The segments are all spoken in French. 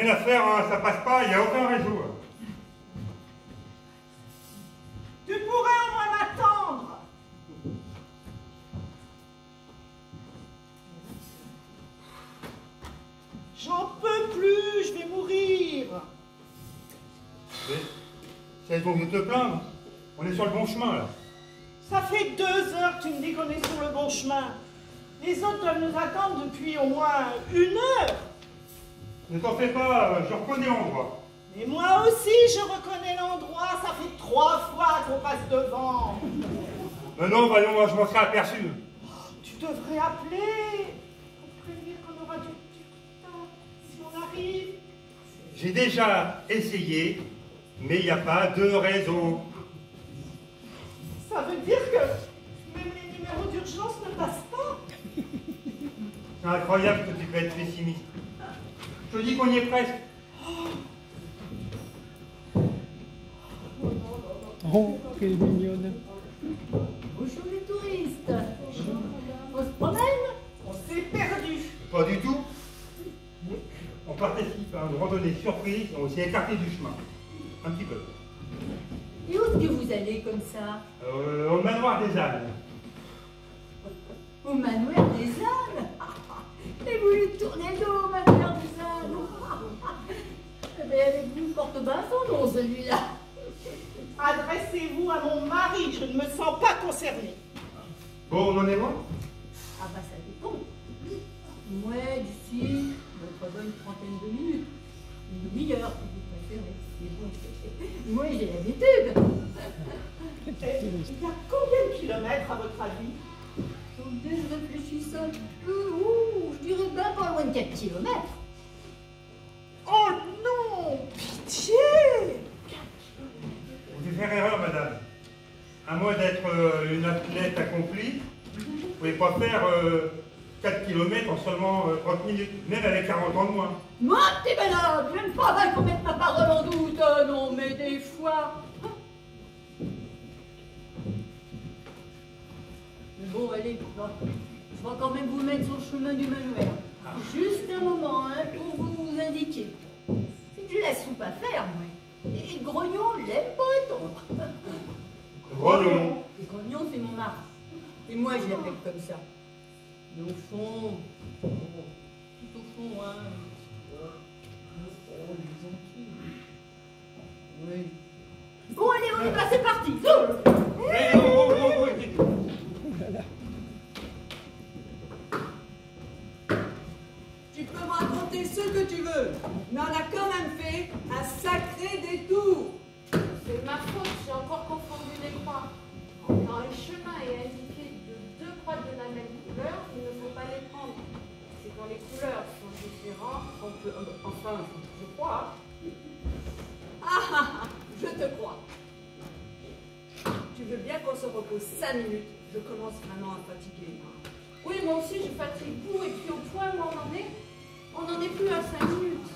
Rien à faire, hein, ça passe pas, il n'y a aucun réseau. Tu pourrais au moins m'attendre. J'en peux plus, je vais mourir. C'est donc de te plaindre. On est sur le bon chemin, là. Ça fait 2 heures que tu me dis qu'on est sur le bon chemin. Les autres doivent nous attendre depuis au moins 1 heure. Ne t'en fais pas, je reconnais l'endroit. Et moi aussi, je reconnais l'endroit. Ça fait 3 fois qu'on passe devant. Mais non, voyons, je m'en serais aperçu. Tu devrais appeler pour prévenir qu'on aura du temps si on arrive. J'ai déjà essayé, mais il n'y a pas de réseau. Ça veut dire que même les numéros d'urgence ne passent pas. C'est incroyable que tu peux être pessimiste. Je te dis qu'on y est presque. Oh, quelle mignonne. Bonjour les touristes. On se promène? On s'est perdu. Pas du tout. On participe à une randonnée surprise et on s'est écarté du chemin. Un petit peu. Et où est-ce que vous allez comme ça? Au manoir des ânes. Au manoir des ânes? J'ai voulu tourner le dos au manoir des ânes. Mais avec vous, porte bien son nom celui-là. Adressez-vous à mon mari, je ne me sens pas concernée. Bon, on en est loin? Ah bah ça dépend. Ouais, d'ici, notre bonne trentaine de minutes. Une demi-heure, si vous préférez. Mais bon, moi j'ai l'habitude. Il y a combien de kilomètres à votre avis? Attendez, je réfléchis un peu. Ouh, je dirais bien pas loin de 4 kilomètres. Oh non! Pitié! Vous devez faire erreur, madame. À moins d'être une athlète accomplie, vous ne pouvez pas faire 4 km en seulement 30 minutes, même avec 40 ans de moins. Moi, t'es malade, j'aime pas mal qu'on mette ma parole en doute. Non, mais des fois. Mais bon, allez, je vais quand même vous mettre sur le chemin du manoir. Juste un moment, hein, pour vous indiquer. Si tu laisses tout pas faire, moi. Et Grognon l'aime pas autant. Grognon. Et Grognon, c'est mon mari. Et moi, je l'appelle comme ça. Mais au fond, tout au fond, hein. Oui. Bon, allez, on y va, c'est parti. Hey, oh, oh, oh, oh. Tu peux me raconter ce que tu veux, mais on a quand même fait un sacré détour. C'est ma faute, j'ai encore confondu les croix. Quand le chemin est indiqué de 2 croix de la même couleur, il ne faut pas les prendre. C'est quand les couleurs sont différentes qu'on peut... Enfin, je crois. Ah, je te crois. Tu veux bien qu'on se repose 5 minutes? Je commence vraiment à fatiguer. Oui, moi aussi, je fatigue beaucoup. Et puis au point où on n'en est plus à 5 minutes.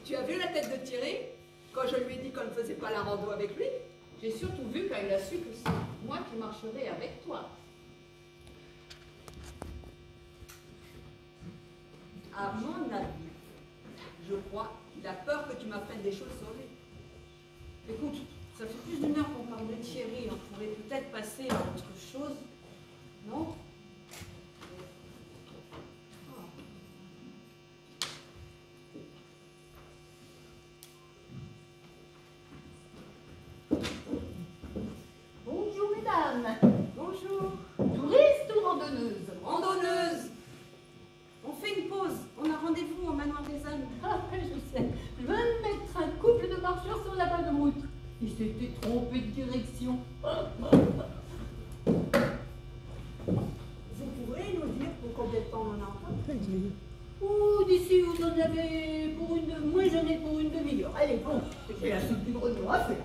Tu as vu la tête de Thierry quand je lui ai dit qu'on ne faisait pas la rando avec lui? J'ai surtout vu quand il a su que c'est moi qui marcherai avec toi. À mon avis, je crois qu'il a peur que tu m'apprennes des choses sur lui. Écoute, ça fait plus d'1 heure qu'on parle de Thierry. On pourrait peut-être passer à autre chose, non? Bonjour, mesdames. Bonjour. Touriste ou randonneuse? Randonneuse! On fait une pause. On a rendez-vous au manoir des ânes. Ah, je sais. Je viens de mettre un couple de marcheurs sur la bonne route. Ils s'étaient trompés de direction. Vous pourrez nous dire pour combien de temps on a encore? Ouh, d'ici vous en avez pour une... Moi j'en ai pour une demi-heure. Allez, bon, j'ai la soupe du grenier à faire.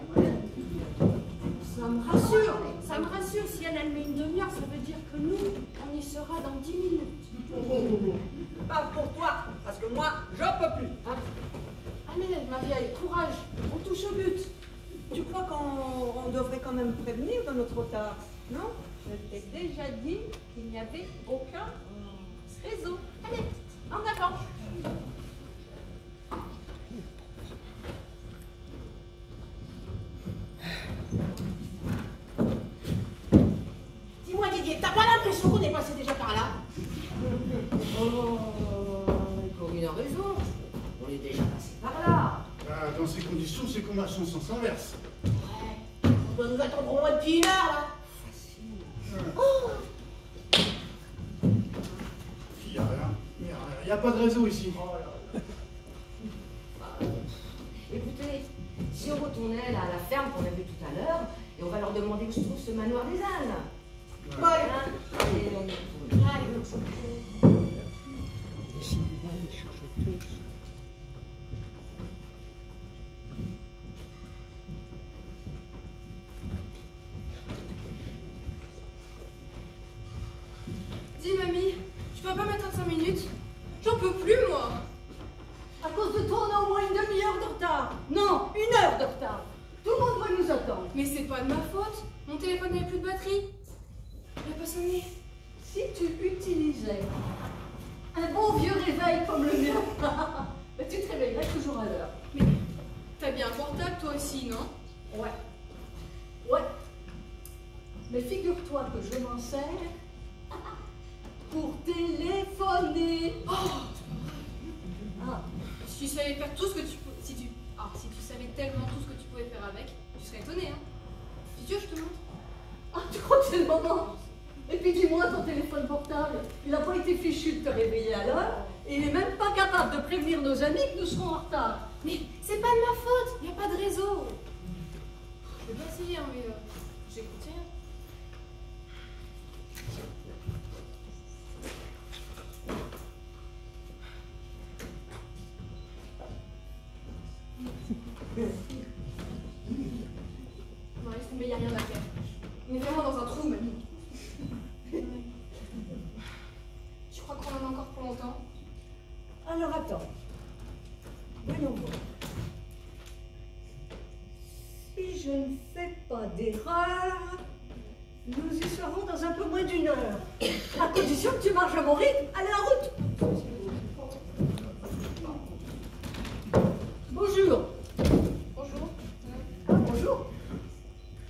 Ça me rassure. Ça me rassure. Si elle met une demi-heure, ça veut dire que nous, on y sera dans 10 minutes. Pas pour toi, parce que moi, j'en peux plus. Allez, ma vieille, courage. On touche on devrait quand même prévenir de notre retard, non? Je t'ai déjà dit qu'il n'y avait aucun réseau. Allez, en avant. Dis-moi Didier, t'as pas l'impression qu'on est passé déjà par là? Corinne a raison. On est déjà passé par là. Bah, dans ces conditions, c'est qu'on marche en sens inverse. Ouais. On doit nous attendre au moins depuis une heure là. Oh. Il n'y a rien. Il n'y a pas de réseau ici. Écoutez, si on retournait là à la ferme qu'on a vue tout à l'heure, et on va leur demander où se trouve ce manoir des ânes. Ouais. Hein, et on y retourne. Allez. Dis mamie, tu peux pas m'attendre 5 minutes? J'en peux plus moi. À cause de toi, on a au moins une demi-heure de retard. Non, une heure de retard. Tout le monde va nous attendre. Mais c'est pas de ma faute. Mon téléphone n'avait plus de batterie. Il a pas sonné. Si tu utilisais un bon vieux réveil comme le mien, bah, tu te réveillerais toujours à l'heure. Mais t'as bien un portable toi aussi, non? Ouais. Ouais. Mais figure-toi que je m'en sers pour téléphoner. Oh, Ah. si tu savais faire tout ce que tu peux. Si tu savais tellement tout ce que tu pouvais faire avec, tu serais étonné, hein. Si tu veux, je te montre. Ah, tu crois que c'est le moment? Et puis dis-moi, ton téléphone portable, il n'a pas été fichu de te réveiller à l'heure, et il n'est même pas capable de prévenir nos amis que nous serons en retard. Mais c'est pas de ma faute, il n'y a pas de réseau. Je vais pas essayer, hein, mais j'écoute rien. Non, laisse tomber, il n'y a rien à faire. On est vraiment dans un trou, mamie. Tu crois qu'on en a encore pour longtemps? Alors attends. Voyons voir. Si je ne fais pas d'erreur, nous y serons dans un peu moins d'une heure. À condition que tu marches à mon rythme. Allez, en route! Bonjour. Bonjour. Ah, bonjour.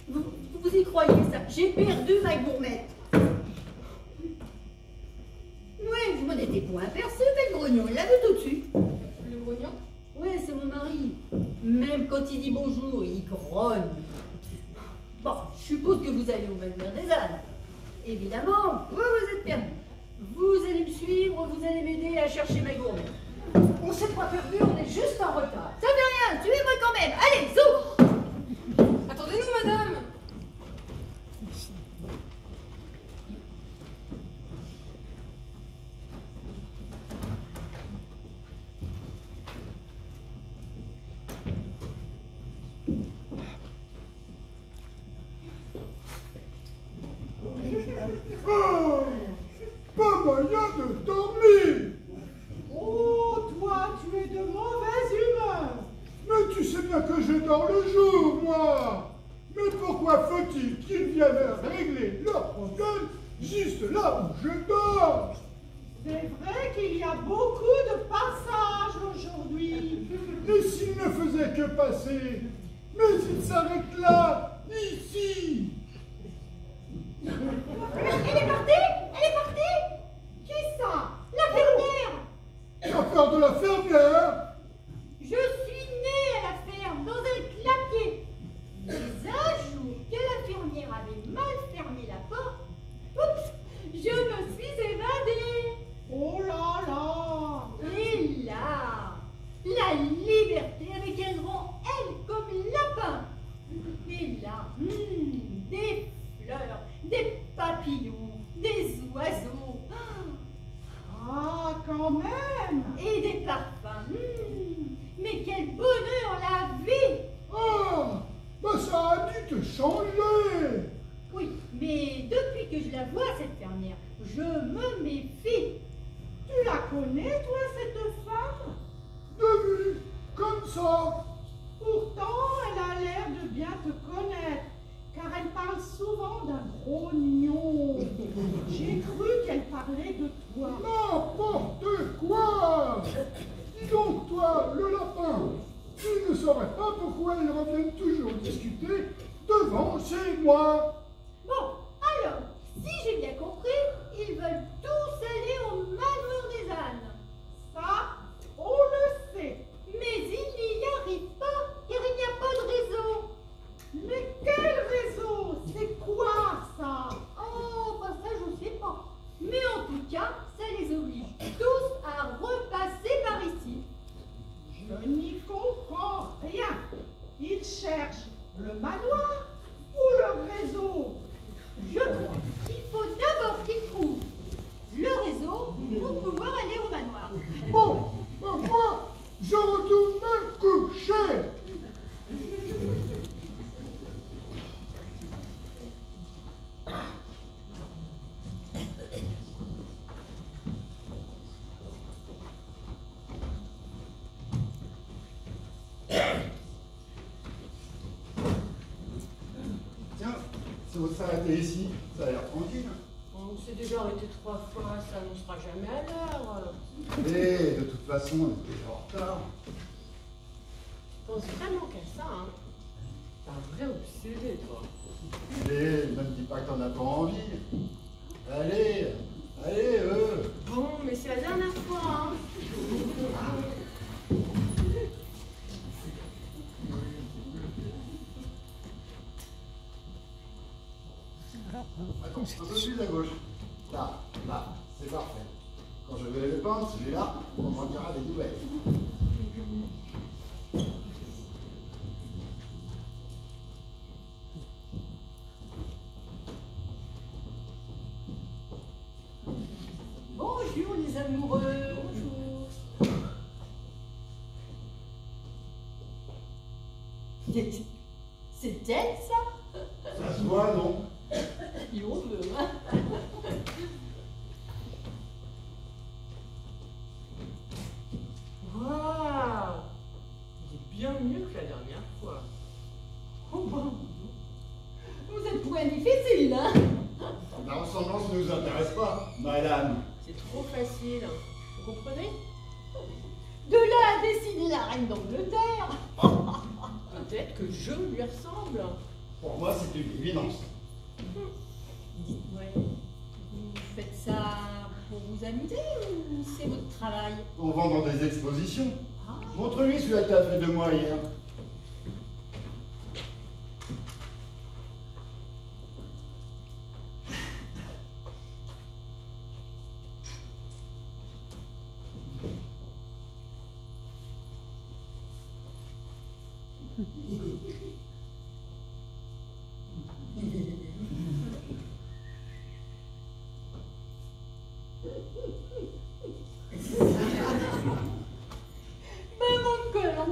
Vous y croyez ça? J'ai perdu ma gourmette. Oui, je m'en étais point aperçue, mais le grognon, il l'a vu tout de suite. Le grognon? Oui, c'est mon mari. Même quand il dit bonjour, il grogne. Bon, je suppose que vous allez au manoir des ânes. Évidemment, vous êtes perdu. Vous allez me suivre, vous allez m'aider à chercher ma gourmette. On s'est pas perdu, on est juste en retard. Ça fait rien, suivez-moi quand même. Allez, zou! Attendez-nous, madame! Oh, pas moyen de dormir. Oh, toi, tu es de mauvaise humeur. Mais tu sais bien que je dors le jour, moi. Mais pourquoi faut-il qu'ils viennent régler leurs problèmes juste là où je dors? C'est vrai qu'il y a beaucoup de passages aujourd'hui. Et s'ils ne faisaient que passer, mais ils s'arrêtent là, ici. Elle est partie? Elle est partie? Qui ça? La fermière. T'as peur de la fermière? Je suis née à la ferme, dans un clapier. Mais un jour que la fermière avait mal fermé la porte, oups, je me suis évadée. Oh là là! Et là, la liberté avec un grand L comme lapin. Et là, des fleurs, des papillons, des oiseaux. Ah, quand même! Et des parfums. Mais quel bonheur la vie! Ah, bah ça a dû te changer. Oui, mais depuis que je la vois, cette fermière, je me méfie. Tu la connais, toi, cette femme? De vue, comme ça. Pourtant, elle a l'air de bien te connaître. souvent d'un grognon. J'ai cru qu'elle parlait de toi. N'importe quoi! Dis donc, toi, le lapin, tu ne saurais pas pourquoi ils reviennent toujours discuter devant chez moi. Bon, alors, si j'ai bien compris, ils veulent tous aller au manoir des ânes. Ça, on le sait. Mais ils n'y arrivent pas, car il n'y a pas de réseau. Mais quel réseau? C'est quoi ça? Oh, bah ça je sais pas. Mais en tout cas, ça les oblige tous à repasser par ici. Je n'y comprends rien. Ils cherchent le manoir ou le réseau? Je crois qu'il faut d'abord qu'ils trouvent le réseau pour pouvoir aller au manoir. Bon, moi, je retourne me coucher. Tiens, si on s'arrêtait ici, ça a l'air tranquille. On s'est déjà arrêté 3 fois, ça ne sera jamais à l'heure. Et de toute façon, on est déjà en retard. Je pense vraiment qu'à ça, hein. T'es un vrai obsédé, toi. Allez, ne me dis pas que t'en as pas envie. Allez, allez, Bon, mais c'est la dernière fois, hein. Attends, un peu plus à gauche. Là, c'est parfait. Quand je vais le peindre, celui-là, on m'en dira des nouvelles. Bonjour les amoureux. Bonjour. C'est elle ça? Ça se voit, non? Il veut, hein? Waouh! Il est bien mieux que la dernière fois. Oh, bon. Vous êtes point difficile, hein? La ressemblance ne nous intéresse pas, madame. C'est trop facile. Vous comprenez? De là à décider la reine d'Angleterre. Peut-être que je lui ressemble. Pour moi, c'est une évidence. Dites-moi, vous faites ça pour vous amuser ou c'est votre travail? On vend dans des expositions. Ah. Montre-lui celui-là que t'as fait de moi hier. Ben mon colon,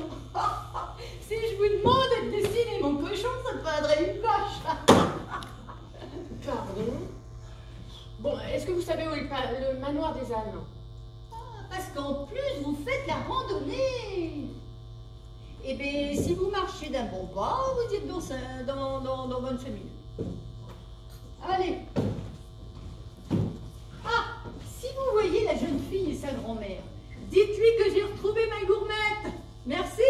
si je vous demande de dessiner mon cochon, ça deviendrait une vache. Pardon? Bon, est-ce que vous savez où est le manoir des ânes? Parce qu'en plus, vous faites la randonnée. Eh bien, si vous marchez d'un bon pas, vous êtes dans 25 minutes. Allez. Ah, si vous voyez la jeune fille et sa grand-mère, dites-lui que j'ai retrouvé ma gourmette. Merci.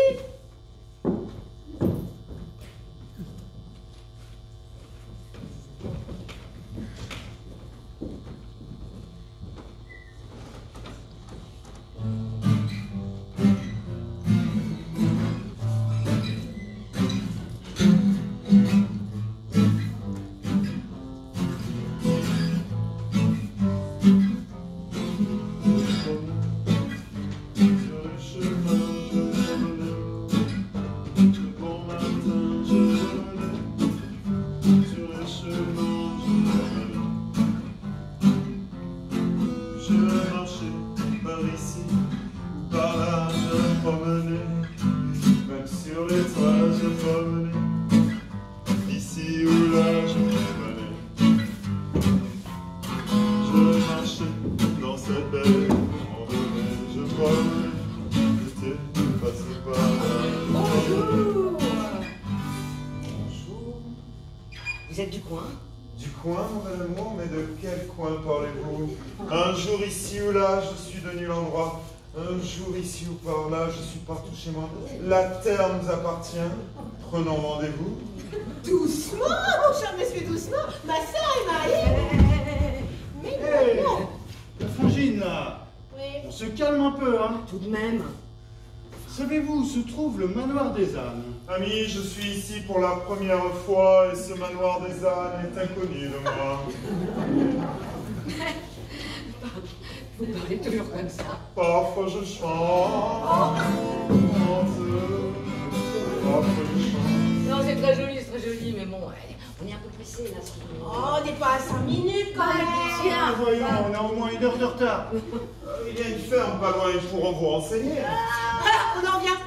êtes du coin? Du coin, mon bel amour, mais de quel coin parlez-vous? Un jour ici ou là, je suis de nul endroit. Un jour ici ou par là, je suis partout chez moi. La terre nous appartient. Prenons rendez-vous. Doucement, mon cher monsieur, doucement. Ma soeur est mariée. Mais non. La frangine, là, Oui. on se calme un peu, hein. Tout de même. Savez-vous où se trouve le manoir des ânes? Ami, je suis ici pour la première fois et ce manoir des ânes est inconnu de moi. Vous parlez toujours comme ça. Parfois je chante. Parfois je chante. Non, c'est très joli, mais bon, on est un peu pressé là. Oh, on n'est pas à 5 minutes quand même. Ah, voyons, on a au moins 1 heure de retard. Il y a une ferme pas loin, ils pourront vous renseigner. Ah, on en vient.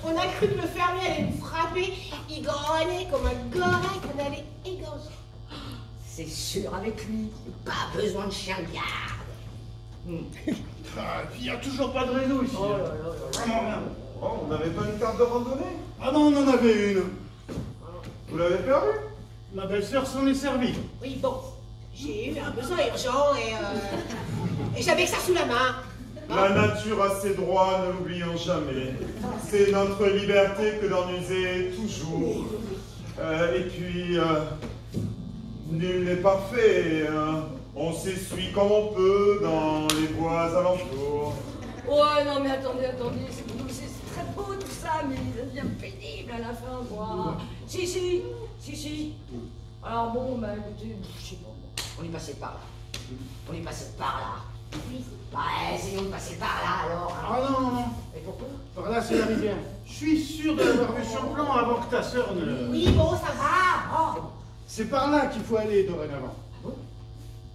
On a cru que le fermier allait nous frapper. Il grognait comme un gorille qu'on allait égorger. C'est sûr, avec lui, pas besoin de chien de garde. Ah, il n'y a toujours pas de réseau ici. Oh là là là. Vraiment rien. Oh, on n'avait pas une carte de randonnée? Ah non, on en avait une. Vous l'avez perdue? Ma belle-sœur s'en est servie. Oui, bon. J'ai eu un besoin urgent et j'avais que ça sous la main. La nature a ses droits, ne l'oublions jamais. C'est notre liberté que d'en user toujours. Et puis, nul n'est parfait. On s'essuie comme on peut dans les bois alentours. Ouais, non, mais attendez, c'est très beau tout ça, mais ça devient pénible à la fin, quoi. Si. Alors bon, bah écoutez, je sais pas, on est passé par là. Bah, essayons de passer par là, alors. Ah non. Et pourquoi? Par là, c'est la rivière. Je suis sûr de l'avoir vu sur le plan avant que ta sœur ne... Oui, bon, ça va. Oh. C'est par là qu'il faut aller dorénavant.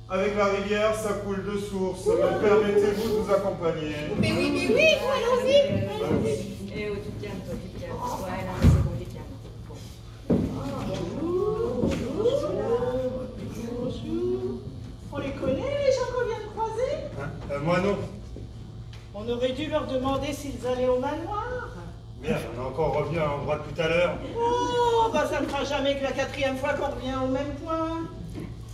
Avec la rivière, ça coule de source. Me permettez-vous de vous accompagner? Mais oui, allons-y. Eh oh, tu te calmes, toi, tu te calmes. Ouais, là, c'est bon, tu te calmes. Bonjour. On les connaît, les gens qu'on vient de croiser? Moi non. On aurait dû leur demander s'ils allaient au manoir. Merde, on est encore revenu à l'endroit de tout à l'heure. Oh, bah ça ne fera jamais que la 4e fois qu'on revient au même point.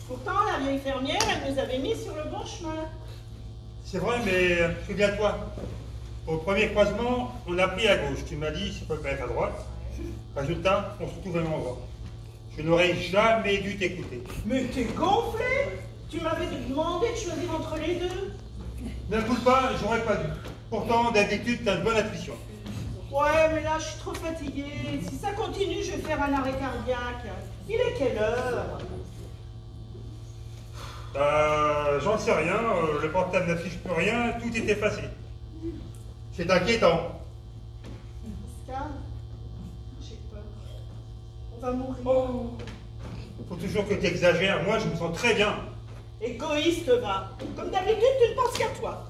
Pourtant, la vieille fermière, elle nous avait mis sur le bon chemin. C'est vrai, mais souviens-toi, au premier croisement, on a pris à gauche. Tu m'as dit, c'est pas le mettre à droite. Résultat, on se retrouve au même endroit. Je n'aurais jamais dû t'écouter. Mais t'es gonflé. Tu m'avais demandé de choisir entre les deux. N'écoute pas, j'aurais pas dû. Pourtant, d'habitude, t'as une bonne intuition. Ouais, mais là, je suis trop fatiguée. Si ça continue, je vais faire un arrêt cardiaque. Il est quelle heure? J'en sais rien, le portable n'affiche plus rien, tout est effacé. C'est inquiétant. Pascal, j'ai peur. On va mourir. Oh. Faut toujours que tu exagères, moi je me sens très bien. Égoïste, va. Comme d'habitude, tu ne penses qu'à toi.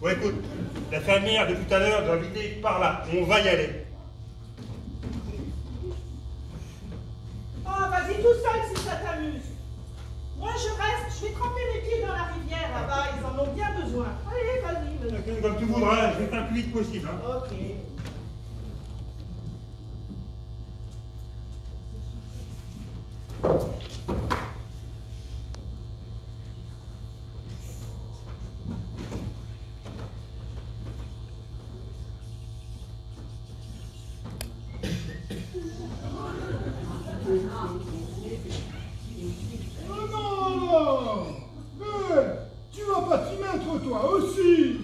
Bon écoute, la fermière de tout à l'heure doit vider par là, on va y aller. Oh, vas-y tout seul si ça t'amuse. Moi, je reste, je vais tremper mes pieds dans la rivière là-bas, ils en ont bien besoin. Allez, vas-y. Comme tu voudras, je vais faire le plus vite possible. Hein. Ok. Tu vas pas t'y mettre toi aussi.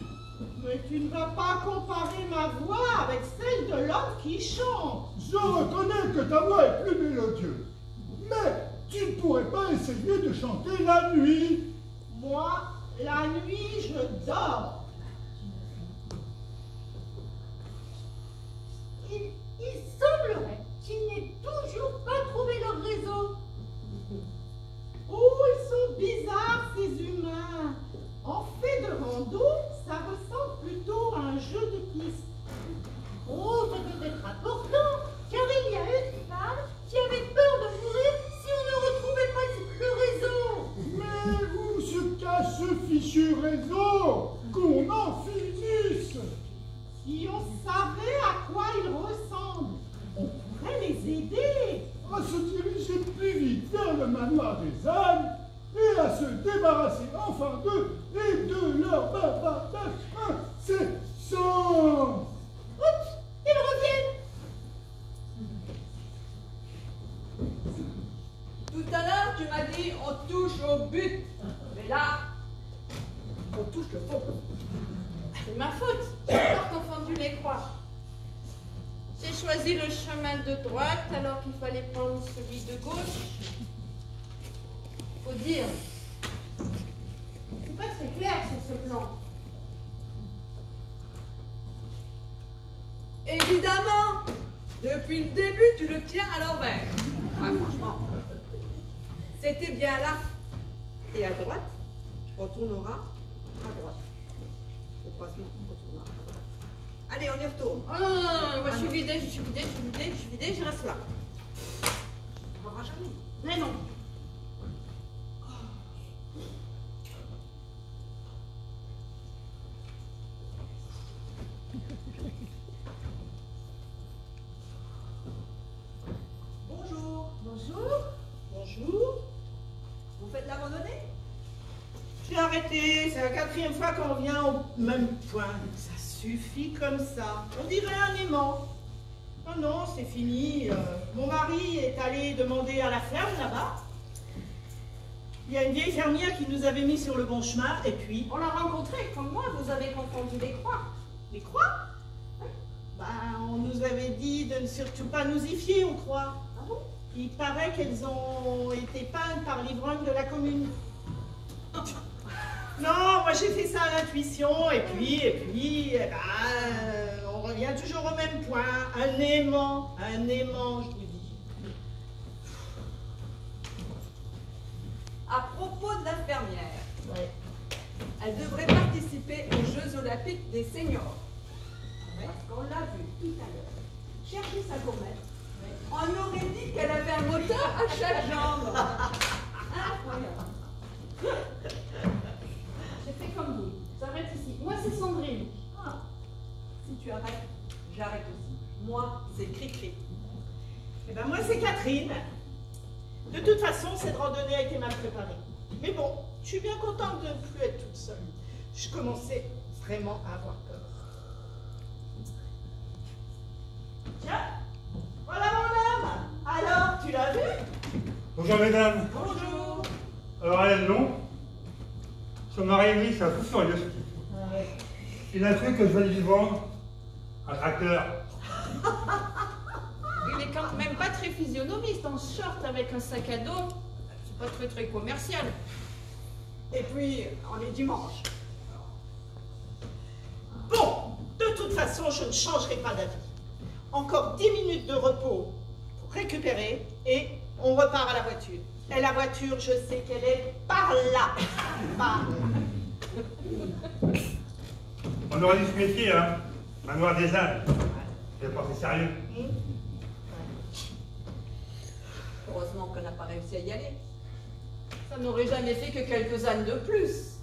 Mais tu ne vas pas comparer ma voix avec celle de l'homme qui chante. Je reconnais que ta voix est plus mélodieuse. Mais tu ne pourrais pas essayer de chanter la nuit. Moi, la nuit, je dors. Il semblerait qu'ils n'aient toujours pas trouvé leur réseau. Oh, ils sont bizarres, ces humains. En fait de rando, ça ressemble plutôt à un jeu de piste. Oh, ça peut être important, car il y a une femme qui avait peur de mourir si on ne retrouvait pas le réseau. Mais où se cache ce fichu réseau? Qu'on en finisse. Si on savait à quoi ils ressemblent, on pourrait les aider. À se diriger marcher plus vite vers le manoir des ânes et à se débarrasser enfin d'eux et de leur bavardage incessant. Oups, ils reviennent. Tout à l'heure, tu m'as dit on touche au but. Mais là, on touche le fond. C'est ma faute. J'ai encore confondu les croix. J'ai choisi le chemin de droite alors qu'il fallait prendre celui de gauche. Faut dire, c'est pas très clair sur ce plan. Évidemment, depuis le début, tu le tiens à l'envers. Ah, franchement, c'était bien là. Et à droite, on tournera à droite. Au croisement, on tournera à droite. Allez, on y retourne. Oh non, non, non, non, moi je suis vidée, je reste là. On ne verra jamais. Mais non. Bonjour. Bonjour. Bonjour. Vous faites la randonnée? J'ai arrêté, c'est la 4e fois qu'on vient au même point. Ça suffit comme ça. On dirait un aimant. Oh non, c'est fini. Mon mari est allé demander à la ferme là-bas. Il y a une vieille fermière qui nous avait mis sur le bon chemin et puis... On l'a rencontré, comme moi, vous avez confondu les croix. Les croix? Ben, on nous avait dit de ne surtout pas nous y fier aux croix. Ah bon? Il paraît qu'elles ont été peintes par l'ivrogne de la commune. Non, moi j'ai fait ça à l'intuition, et puis, eh ben, on revient toujours au même point. Un aimant, je vous dis. À propos de la fermière, Ouais. elle devrait participer aux Jeux Olympiques des seniors. Parce qu'on l'a vu tout à l'heure. Chercher sa gommette. On aurait dit qu'elle avait un moteur à chaque jambe. Incroyable. J'ai fait comme vous. J'arrête ici. Moi, c'est Sandrine. Ah, si tu arrêtes, j'arrête aussi. Moi, c'est Cri-Cri. Eh ben moi c'est Catherine. De toute façon, cette randonnée a été mal préparée. Mais bon, je suis bien contente de ne plus être toute seule. Je commençais vraiment à avoir peur. Tiens, voilà mon homme. Alors, tu l'as vu? Bonjour mesdames. Bonjour. Alors elle non. Son mari oui, c'est un fou furieux ce type. Il a cru que je venais lui vendre un tracteur. Il est quand même pas très physionomiste en short avec un sac à dos. C'est pas très très commercial. Et puis, on est dimanche. Bon, de toute façon, je ne changerai pas d'avis. Encore 10 minutes de repos pour récupérer et on repart à la voiture. Et la voiture, je sais qu'elle est par là. Par là. On aurait dû se méfier, hein. Manoir des ânes. Je vais penser sérieux. Heureusement qu'on n'a pas réussi à y aller. Ça n'aurait jamais fait que quelques ânes de plus.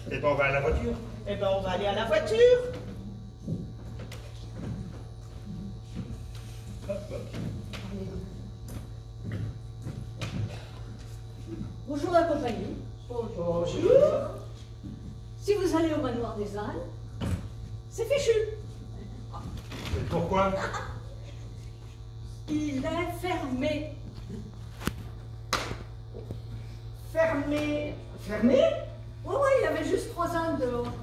Et ben on va à la voiture. Eh ben, on va aller à la voiture. Bonjour la compagnie. Bonjour. Si vous allez au manoir des ânes, C'est fichu. Et pourquoi? il est fermé. Fermé. Fermé? Oui, il y avait juste 3 ânes dehors.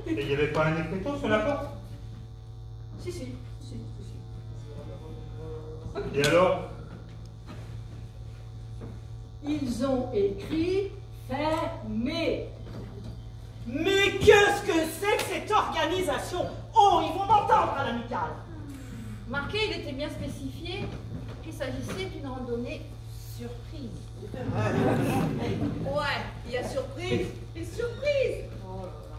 Et il n'y avait pas un écriteau sur la porte? Si. Et alors? Ils ont écrit fermé. Mais qu'est-ce que c'est que cette organisation? Oh, ils vont m'entendre à l'amicale. Marqué, il était bien spécifié qu'il s'agissait d'une randonnée surprise. Ouais, il y a surprise et surprise. Oh là là.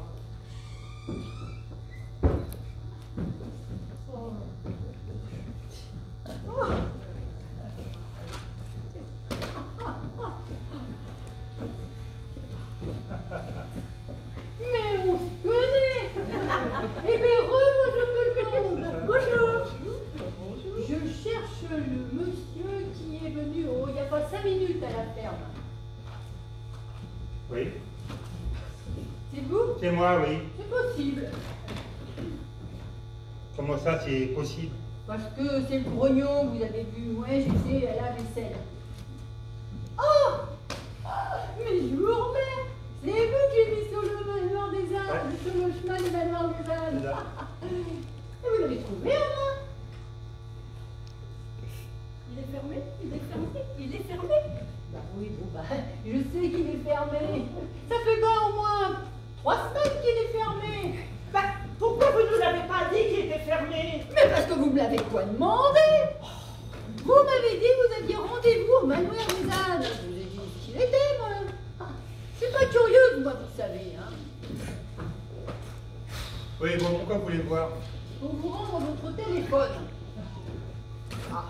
Oui. C'est vous? C'est moi, oui. C'est possible. Comment ça, c'est possible? Parce que c'est le grognon, vous avez vu. Ouais, j'étais à la vaisselle. Oh! Mais je vous remets! C'est vous que j'ai mis sur le manoir des ânes, sur le chemin du manoir des ânes. Et vous l'avez trouvé, hein? Il est fermé? Il est fermé? Il est fermé? Bah oui, bon bah, je sais qu'il est fermé. Ça fait pas au moins 3 semaines qu'il est fermé. Bah, pourquoi vous ne nous l'avez pas dit qu'il était fermé? Mais parce que vous me l'avez quoi demandé? Vous m'avez dit que vous aviez rendez-vous au manoir des ânes. Je vous ai dit ce qu'il était, moi. C'est pas curieux, moi, vous savez, hein. Oui, bon, pourquoi vous voulez me voir? Pour vous rendre votre téléphone. Ah.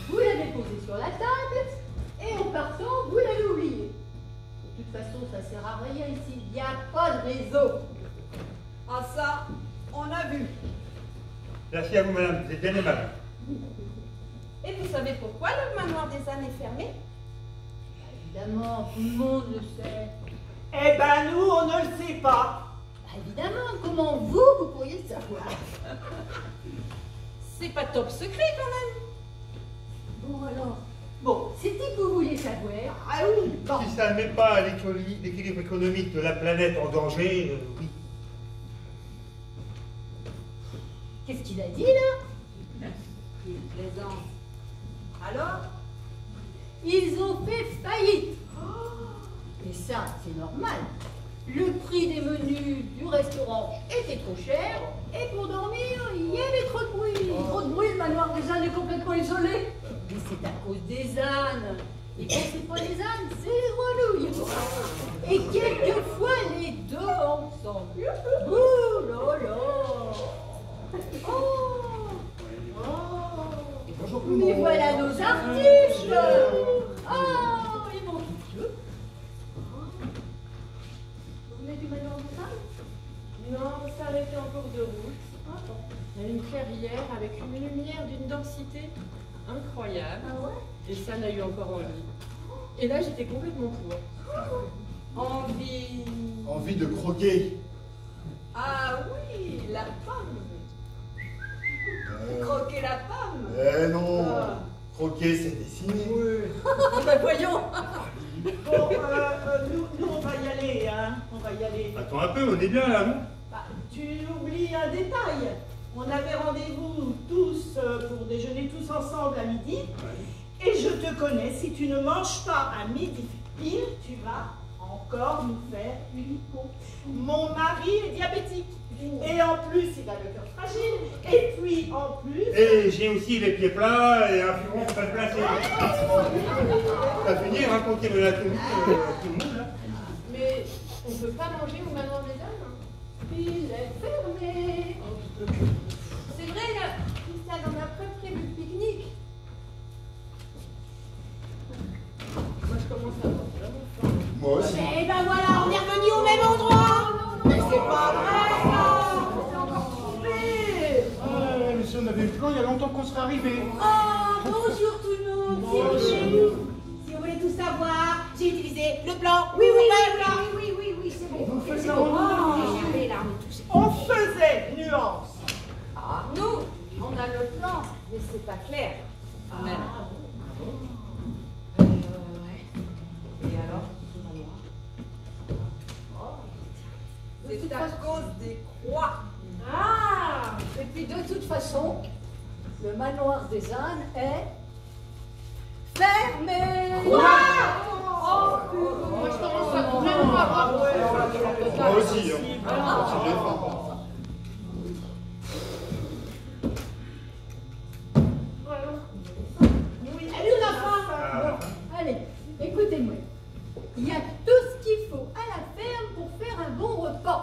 Vous l'avez posé sur la table et en partant, vous l'avez oublié. De toute façon, ça sert à rien ici. Il n'y a pas de réseau. Ah ça, on a vu. Merci à vous, madame, vous êtes bien aimable. Et vous savez pourquoi le manoir des ânes est fermé? Évidemment, tout le monde le sait. Eh ben nous, on ne le sait pas. Évidemment, comment vous pourriez le savoir? C'est pas top secret quand même. Bon alors, bon, c'était que vous vouliez savoir. Ah oui, bon. Si ça ne met pas l'équilibre économique de la planète en danger, oui. Qu'est-ce qu'il a dit là? Il plaisante. Alors? Ils ont fait faillite. Et ça, c'est normal. Le prix des menus du restaurant était trop cher, et pour dormir, il y avait trop de bruit. Trop de bruit, le manoir des ânes est complètement isolé. Mais c'est à cause des ânes. Et quand c'est pas les ânes, c'est les grenouilles. Et quelquefois les deux ensemble. Oh là là. Oh. Bonjour tout le Mais monde. voilà nos artistes. Oh, ils vont tous deux. Vous venez du manoir des ânes? Non, on s'est arrêté en cours de route. Il y a une clairière avec une lumière d'une densité incroyable. Ah ouais? Et ça n'a eu encore envie. Et là, j'étais complètement pour. Envie. Envie de croquer. Ah oui, la pomme. Croquer la pomme. Eh non. Croquer, c'est dessiner. Bah voyons. Bon, nous, on va y aller, hein. On va y aller. Attends un peu, on est bien là, non? Bah, tu oublies un détail. On avait rendez-vous tous pour déjeuner tous ensemble à midi. Et je te connais, si tu ne manges pas à midi pile, tu vas encore nous faire une hypo. Mon mari est diabétique. Et en plus, il a le cœur fragile. Et puis, en plus... Et j'ai aussi les pieds plats et un furon pas de placer. Ça finit de raconter de l'anatomie à tout le monde, là. Mais on peut pas manger au manoir des ânes? Il est fermé. C'est vrai, là, Christiane, on a pas prévu le pique-nique. Moi, je commence à avoir vraiment faim. Moi aussi. Et ben voilà, on est revenu au même endroit. Mais c'est pas vrai, ça. C'est encore trompé. Mais si on avait eu le plan, il y a longtemps qu'on serait arrivé. Oh, bonjour tout le monde. Si vous voulez tout savoir, j'ai utilisé le blanc. Oui, c'est bon. Vous faites C'est la bon. randonnée. Regardez, là, on est tous. On faisait nuance. Ah, nous, on a le plan, mais c'est pas clair. Quand même. Et alors? C'est à cause des croix. Ah. Et puis de toute façon, le manoir des ânes est fermé. Moi, je commence à vraiment avoir Moi aussi, hein. C'est bien fort. Oui, Allez, on a faim. Allez, écoutez-moi. Il y a tout ce qu'il faut à la ferme pour faire un bon repas.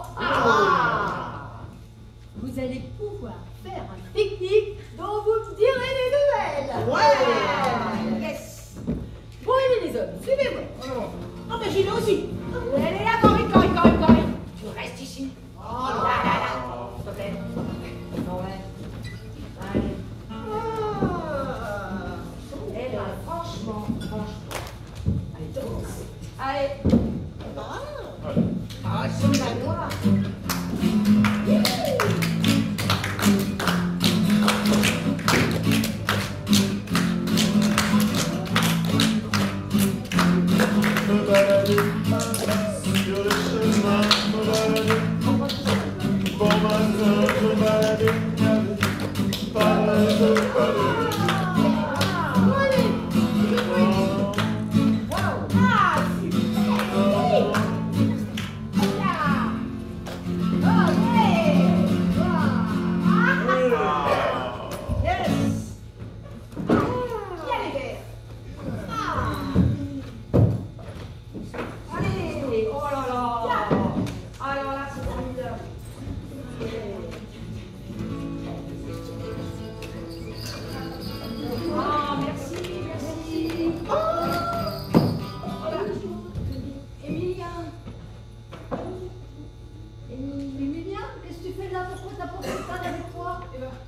Vous allez pouvoir faire un pique-nique dont vous me direz les nouvelles. Ouais. Yes. Bon, allez les hommes, suivez-moi. Ah ben j'y vais aussi. Elle est là, Corinne. Tu restes ici. Oh là là là. S'il te plaît. Ouais.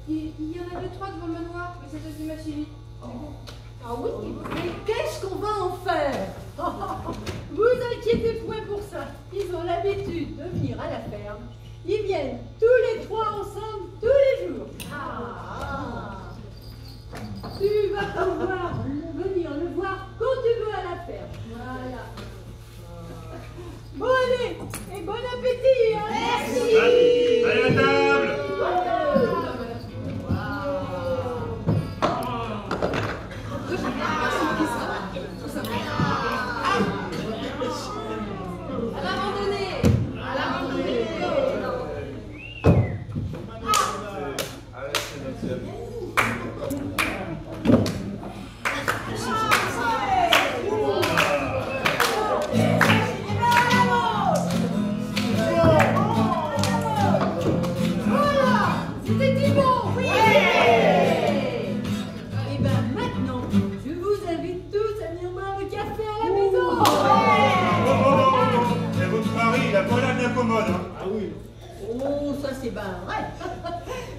Il y en avait 3 devant le manoir, mais ça devait m'a suivi. Ah oui, mais qu'est-ce qu'on va en faire? Vous inquiétez point pour ça. Ils ont l'habitude de venir à la ferme. Ils viennent tous les 3 ensemble, tous les jours. Tu vas pouvoir venir le voir quand tu veux à la ferme. Voilà. Bon allez, et bon appétit. Hein. Merci. Allez à table. À la randonnée. Ah oui. Oh, ça c'est bien vrai.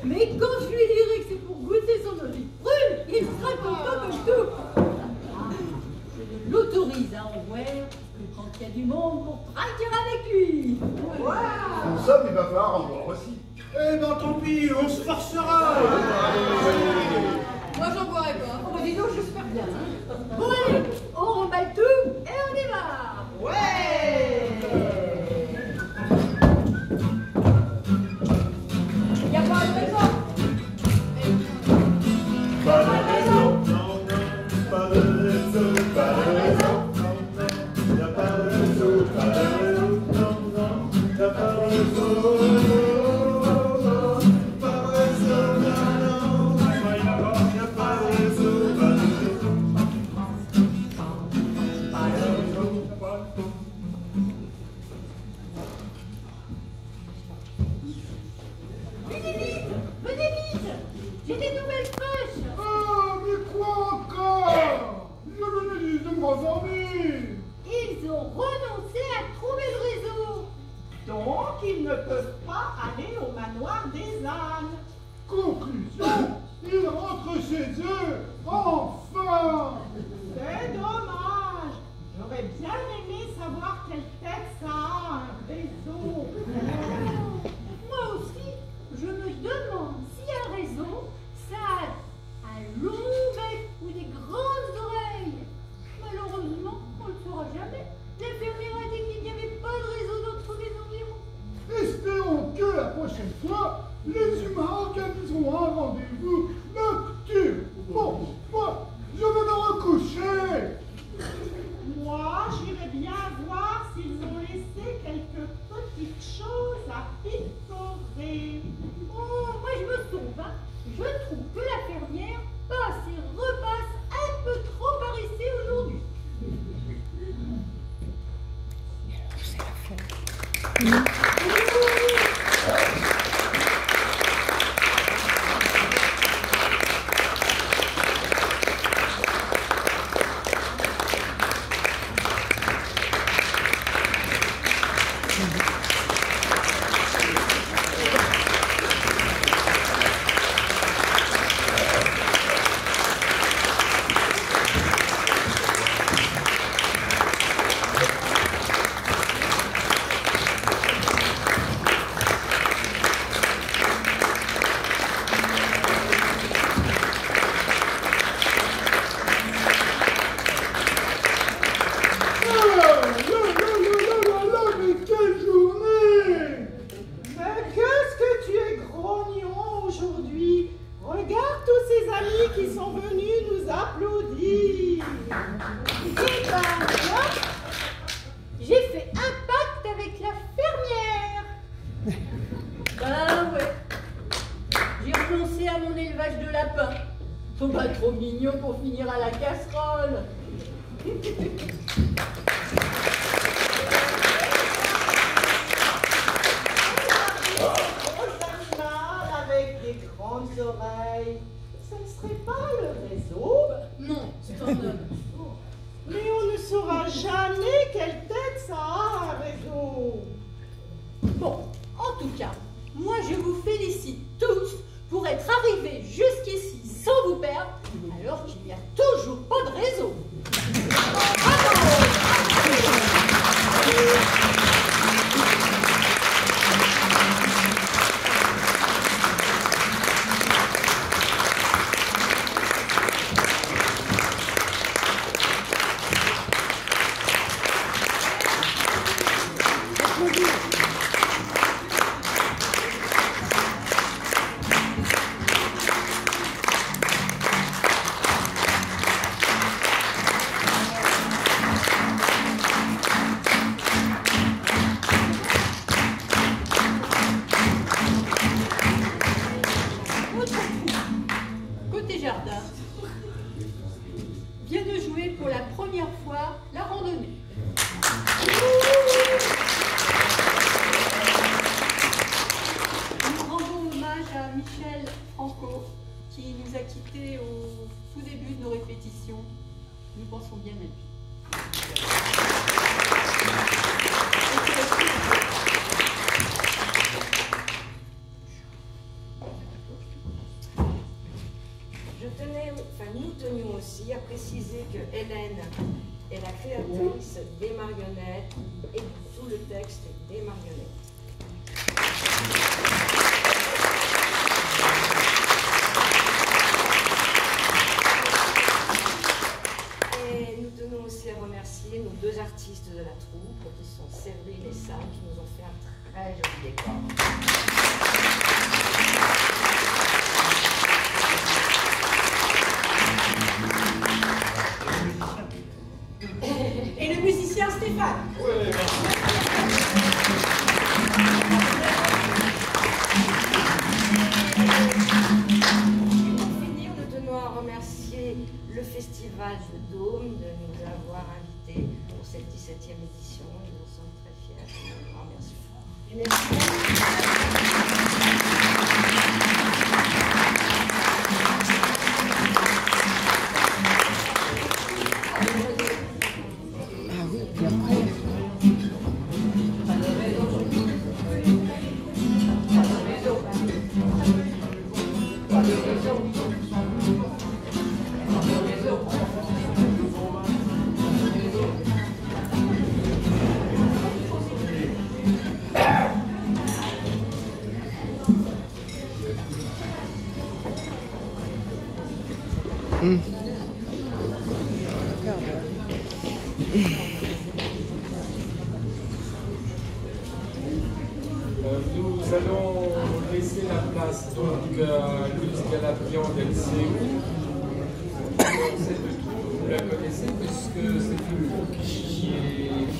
Mais quand je lui dirai que c'est pour goûter son olive brune, il sera content comme tout. Je l'autorise à en voir quand il y a du monde pour traquer avec lui. En somme, il va falloir en voir aussi. Eh ben tant pis, on se forcera. Moi j'en boirai pas. Oh, dis donc, j'espère bien. Hein. Bon allez, on remballe tout et on y va. Ouais. Il n'y a pas de raison. Pas de raison, non, non, pas de raison, pas de raison, non, non, y'a pas de raison, pas de raison, non, non, y'a pas de raison, pas de raison, non, non, y'a pas de raison, pas de Venez vite. J'ai des nouvelles fraîches. Ah, mais quoi encore? Je venais juste de me rendormir. Ils ont renoncé à trouver le réseau. Donc, ils ne peuvent pas aller au manoir des ânes. Conclusion, ils rentrent chez eux. Enfin. C'est dommage. J'aurais bien aimé savoir quelle tête ça a, un réseau. Moi aussi, je me demande si un réseau, ça a un long bec ou des grandes oreilles. Malheureusement, on ne le saura jamais. L'infirmière a dit qu'il n'y avait pas de réseau dans tous les environs. Espérons que la prochaine fois, les humains organiseront un rendez-vous nocturne. Bon, moi, je vais me recoucher. Moi, j'irais bien voir s'ils ont laissé quelques petites choses à picorer. Oh, moi je me sauve, hein. Je trouve que la fermière passe et repasse un peu trop par ici aujourd'hui. Mais quelle journée! Mais qu'est-ce que tu es grognon aujourd'hui? Regarde tous ces amis qui sont venus nous applaudir. Eh ben, moi, j'ai fait un pacte avec la fermière. Ah ouais. J'ai renoncé à mon élevage de lapins. Ils sont pas trop mignons pour finir à la casserole. Gros animal avec des grandes oreilles. Ce ne serait pas le réseau? Non, c'est un homme. Mais on ne saura jamais quelle tête ça a, un réseau. Bon, en tout cas, moi je vous félicite tous pour être arrivés arriver jusqu'ici sans vous perdre, alors qu'il n'y a toujours pas de réseau. Côté jardin, vient de jouer pour la première fois la randonnée. Nous rendons hommage à Michel Franco, qui nous a quittés au tout début de nos répétitions. Nous pensons bien à lui. Nous tenions aussi à préciser que Hélène est la créatrice des marionnettes et de tout le texte des marionnettes. Et nous tenons aussi à remercier nos deux artistes de la troupe qui sont Séverine et Sam, qui nous ont fait un très joli décor. Et le musicien Stéphane. Oui, Et pour finir, nous tenons à remercier le Festival de Dôme de nous avoir invités pour cette 17e édition. Nous en sommes très fiers. Un grand merci. Nous allons laisser la place donc à Luz Galabrian del Seu. Cette tour, vous la connaissez puisque c'est une tour qui est